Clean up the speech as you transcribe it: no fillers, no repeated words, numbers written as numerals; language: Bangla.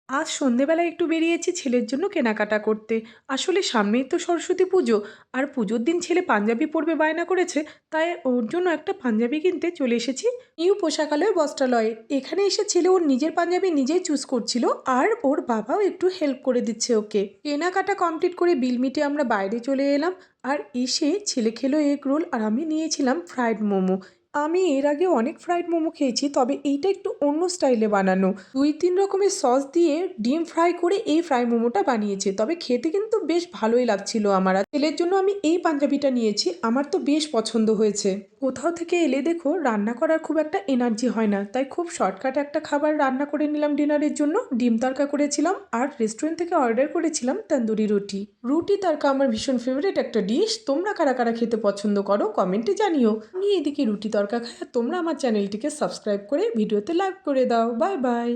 আজ সন্ধেবেলায় একটু বেরিয়েছি ছেলের জন্য কেনাকাটা করতে। আসলে সামনেই তো সরস্বতী পুজো, আর পুজোর দিন ছেলে পাঞ্জাবি পরবে বায়না করেছে, তাই ওর জন্য একটা পাঞ্জাবি কিনতে চলে এসেছি নিউ পোশাকালয় বস্ত্রালয়ে। এখানে এসে ছেলে ওর নিজের পাঞ্জাবি নিজেই চুজ করছিল, আর ওর বাবাও একটু হেল্প করে দিচ্ছে ওকে। কেনাকাটা কমপ্লিট করে বিল মিটে আমরা বাইরে চলে এলাম। আর এসে ছেলে খেলো এগ রোল, আর আমি নিয়েছিলাম ফ্রাইড মোমো। আমি এর আগে অনেক ফ্রাইড মোমো খেয়েছি, তবে এইটা একটু অন্য স্টাইলে বানানো। ২-৩ রকমের সস দিয়ে ডিম ফ্রাই করে এই ফ্রাই মোমোটা বানিয়েছে, তবে খেতে কিন্তু বেশ ভালোই লাগছিল আমার। আর ছেলের জন্য আমি এই পাঞ্জাবিটা নিয়েছি, আমার তো বেশ পছন্দ হয়েছে। কোথাও থেকে এলে দেখো রান্না করার খুব একটা এনার্জি হয় না, তাই খুব শর্টকাট একটা খাবার রান্না করে নিলাম ডিনারের জন্য। ডিম তড়কা করেছিলাম, আর রেস্টুরেন্ট থেকে অর্ডার করেছিলাম তন্দুরি রুটি। রুটি তড়কা আমার ভীষণ ফেভারিট একটা ডিশ। তোমরা কারা কারা খেতে পছন্দ করো কমেন্টে জানিও। আমি এদিকে রুটি তড়কা খাই, আর তোমরা আমার চ্যানেলটিকে সাবস্ক্রাইব করে ভিডিওতে লাইক করে দাও। Bye bye.